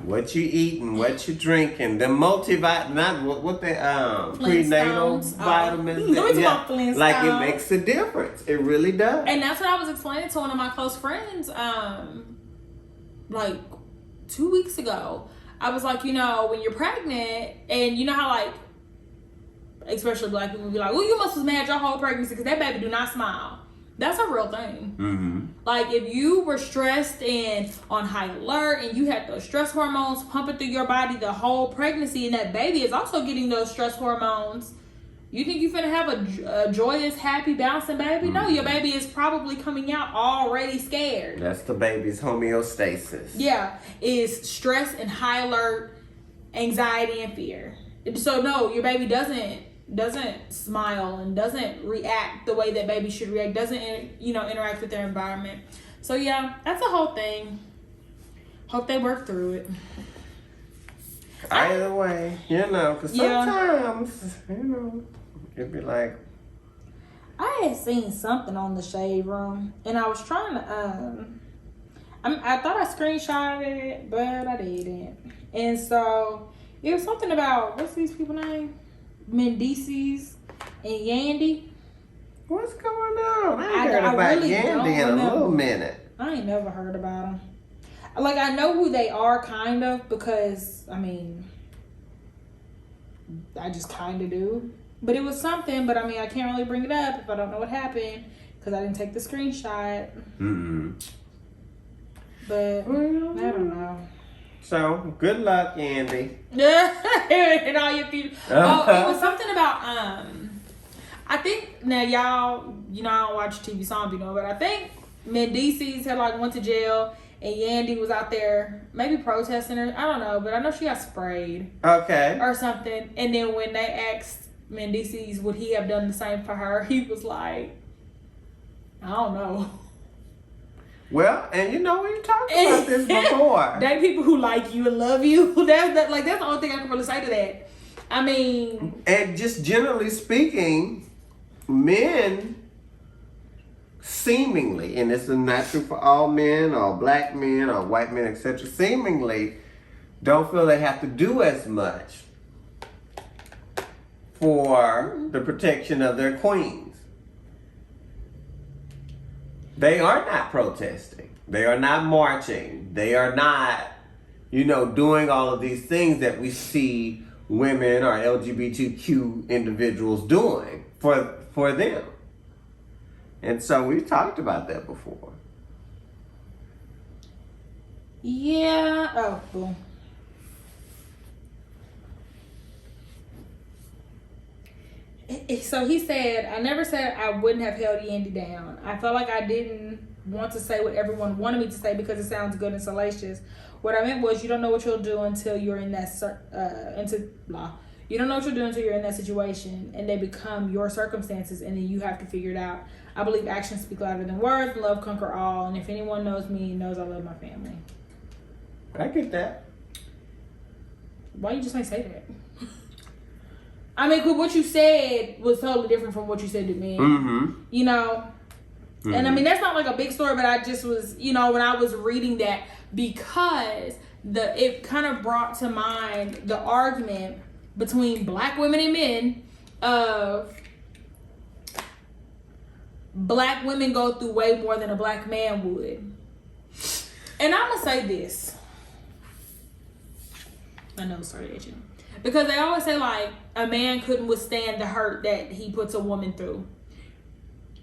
what you eating, what you drinking, the multivitamin, not what the prenatal vitamins. Like it makes a difference. It really does. And that's what I was explaining to one of my close friends, like 2 weeks ago. I was like, you know, when you're pregnant, and you know how like, especially black people be like, well, you must have had your whole pregnancy because that baby do not smile. That's a real thing. Like if you were stressed and on high alert and you had those stress hormones pumping through your body the whole pregnancy, and that baby is also getting those stress hormones, you think you're finna have a joyous, happy, bouncing baby? No, your baby is probably coming out already scared. That's the baby's homeostasis. Yeah, is stress and high alert, anxiety and fear. So no, your baby doesn't smile and doesn't react the way that baby should react, doesn't interact with their environment. So yeah, that's a whole thing. Hope they work through it. Either way, you know, because sometimes, you know, it'd be like, I had seen something on the Shade Room and I was trying to I thought I screenshotted it, but I didn't. And so it was something about, what's these people's name? Mendices and Yandy. What's going on? I ain't heard about really Yandy in a little minute. I ain't never heard about them. Like, I know who they are, kind of, because, I mean, I just kind of do. But it was something, but I mean, I can't really bring it up if I don't know what happened, because I didn't take the screenshot. But, I don't know. So, good luck, Andy. And all your people. Oh, it was something about, I think, now y'all, you know, I don't watch TV songs, you know, but I think Mendices had like went to jail and Yandy was out there maybe protesting her. I don't know, but I know she got sprayed. Okay. Or something. And then when they asked Mendices would he have done the same for her, he was like, I don't know. Well, and you know, we've talked about this before. They people who like you and love you. That's the only thing I can really say to that. I mean, and just generally speaking, men seemingly, and this is not true for all men or black men or white men, etc., seemingly don't feel they have to do as much for the protection of their queens. They are not protesting. They are not marching. They are not, doing all of these things that we see women or LGBTQ individuals doing for them. And so we've talked about that before. Yeah. Oh, boom. So he said, I never said I wouldn't have held Yandy down. I felt like I didn't want to say what everyone wanted me to say because it sounds good and salacious. What I meant was, you don't know what you'll do until you're in that You don't know what you'll do until you're in that situation and they become your circumstances, and then you have to figure it out. I believe actions speak louder than words. Love conquer all. And if anyone knows me, knows I love my family. I get that. Why you just ain't say that? I mean, cause what you said was totally different from what you said to me. Mm-hmm. Mm-hmm. And I mean, that's not like a big story, but I just was, when I was reading that, because it kind of brought to mind the argument between black women and men of black women go through way more than a black man would. And I'm gonna say this. I know, sorry, itching. Because they always say, like, a man couldn't withstand the hurt that he puts a woman through.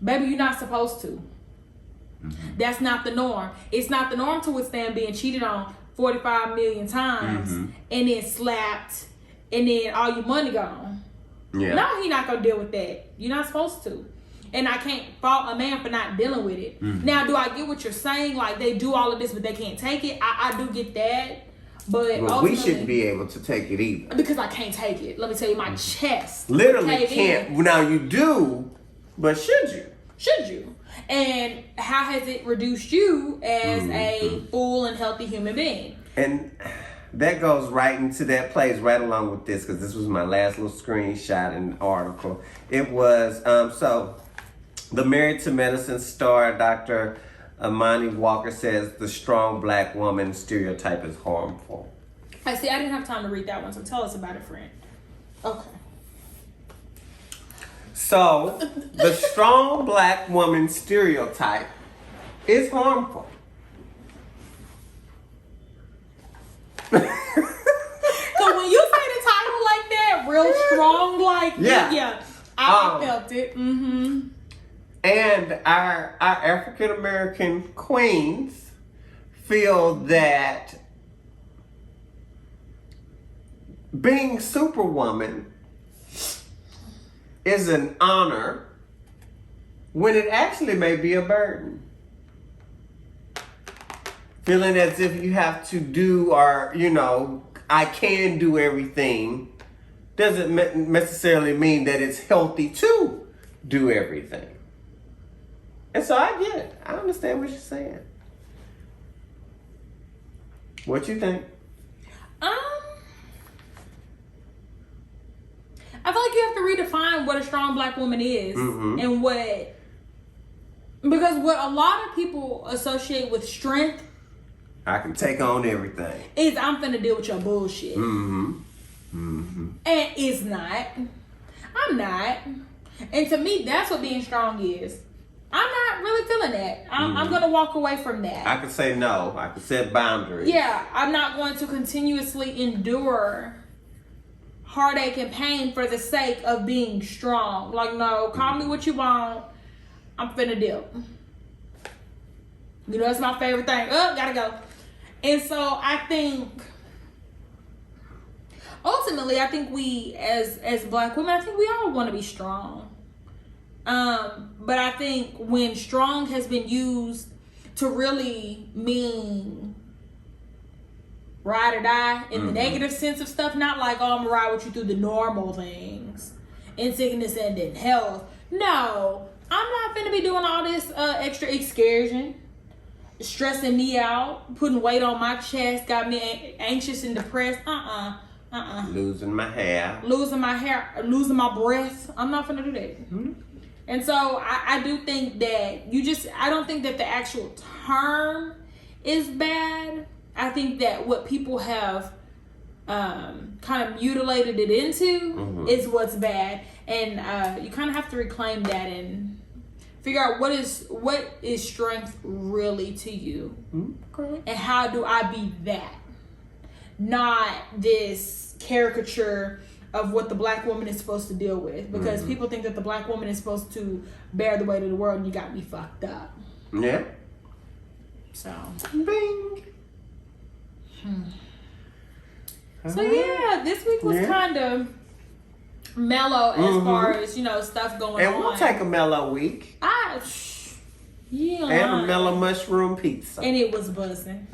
Baby, you're not supposed to. Mm-hmm. That's not the norm. It's not the norm to withstand being cheated on 45 million times, mm-hmm. and then slapped, and then all your money gone. Yeah. No, he not going to deal with that. You're not supposed to. And I can't fault a man for not dealing with it. Mm-hmm. Now, do I get what you're saying? Like, they do all of this, but they can't take it? I do get that. But we shouldn't be able to take it either. Because I can't take it. Let me tell you, my chest literally can't. Now you do, but should you? Should you? And how has it reduced you as a full and healthy human being? And that goes right into that plays right along with this, because this was my last little screenshot in the article. It was, so the Married to Medicine star, Dr. Amani Walker, says the strong black woman stereotype is harmful. I see. I didn't have time to read that one, so tell us about it, friend. Okay. So, the strong black woman stereotype is harmful. So when you say the title like that, real strong, like yeah, I felt it. Mm-hmm. And our African American queens feel that being Superwoman is an honor when it actually may be a burden. Feeling as if you have to do, or, I can do everything, doesn't necessarily mean that it's healthy to do everything. And so I get it. I understand what you're saying. What you think? I feel like you have to redefine what a strong black woman is, mm-hmm. and because what a lot of people associate with strength, I can take on everything, is I'm finna deal with your bullshit. Mm-hmm. Mm-hmm. And it's not. I'm not. And to me, that's what being strong is. I'm not really feeling that. I'm going to walk away from that. I could say no. I could set boundaries. Yeah, I'm not going to continuously endure heartache and pain for the sake of being strong. Like, no, call me what you want. I'm finna dip. That's my favorite thing. Oh, gotta go. And so I think, ultimately, I think we, as black women, I think we all want to be strong. But I think when strong has been used to really mean ride or die in the negative sense of stuff, not like, oh, I'm gonna ride with you through the normal things, in sickness and in health. No, I'm not finna be doing all this extra excursion. stressing me out, putting weight on my chest, got me anxious and depressed. Losing my hair. Losing my hair, losing my breath. I'm not gonna do that. Mm-hmm. And so I do think that I don't think that the actual term is bad. I think that what people have kind of mutilated it into is what's bad. And you kind of have to reclaim that and figure out what is strength really to you. Okay. And how do I be that? Not this caricature of what the black woman is supposed to deal with. Because people think that the black woman is supposed to bear the weight of the world, and you got me fucked up. Yeah. So. Bing. So yeah, this week was kind of mellow as far as, stuff going on. And we'll take a mellow week. Yeah. And a mellow mushroom pizza. And it was buzzing.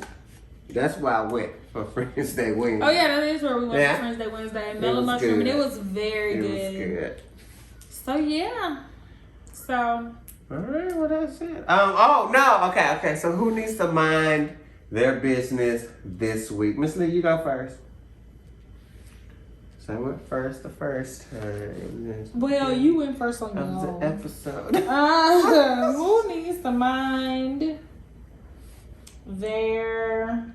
That's why I went for Friends Day Wednesday. Oh yeah, that is where we went for Friends Day Wednesday. Mellow mushroom, and it was very good. It was good. So yeah. So. All right, well that's it. Oh no, okay. So who needs to mind their business this week? Miss Lee, you go first. So I went first the first time. Well, you went first on your own. That was the episode. Who needs to mind their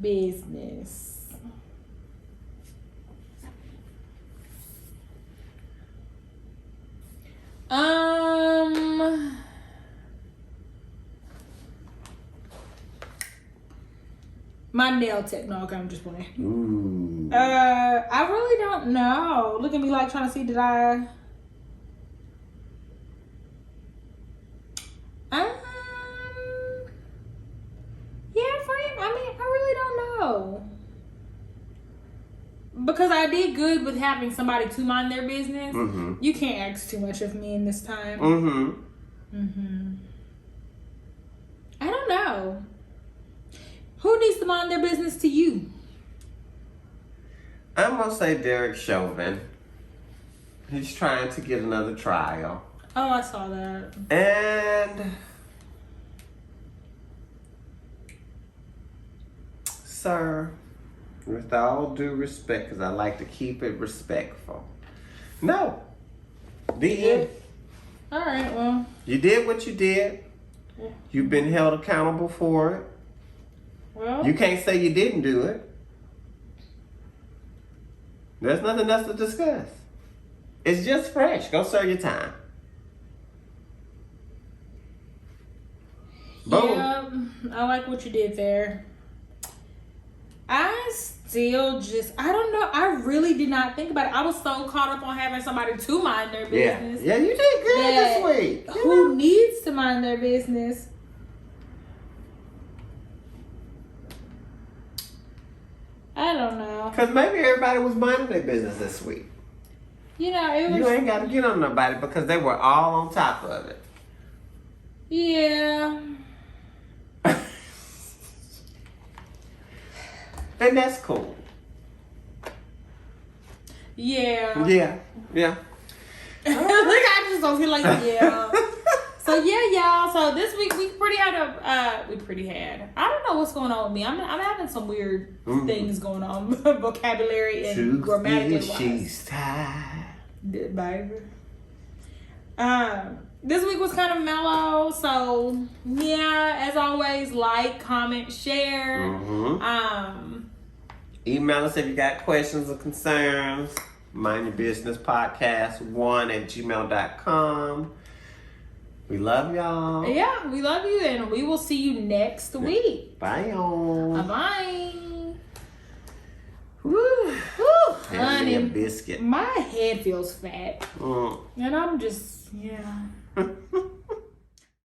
business? My nail tech. No, okay, I'm just playing. Ooh. I really don't know. Look at me like trying to see did I. Yeah, friend. I mean, I really don't know. Because I did good with having somebody to mind their business. You can't ask too much of me in this time. I don't know. Who needs to mind their business to you? I'm gonna say Derek Chauvin. He's trying to get another trial. Oh, I saw that. And sir, with all due respect, because I like to keep it respectful. No. The end. All right, well. You did what you did. Yeah. You've been held accountable for it. Well. You can't say you didn't do it. There's nothing else to discuss. It's just fresh. Go serve your time. Boom. Yeah, I like what you did there. I don't know. I really did not think about it. I was so caught up on having somebody to mind their business. Yeah, you did good this week. Who needs to mind their business? I don't know. Because maybe everybody was minding their business this week. It was. You ain't got to get on nobody because they were all on top of it. Yeah. And that's cool. Yeah. Yeah. Look, I just don't feel like yeah. So yeah, y'all. So this week we pretty had. I don't know what's going on with me. I'm having some weird things going on, vocabulary and grammatically wise. She's tired. Baby. This week was kind of mellow, so yeah. As always, like, comment, share. Email us if you got questions or concerns. Mind Your Business Podcast 1@gmail.com. We love y'all. Yeah, we love you, and we will see you next week. Bye, y'all. Bye. Woo. Honey, a biscuit. my head feels fat, and I'm just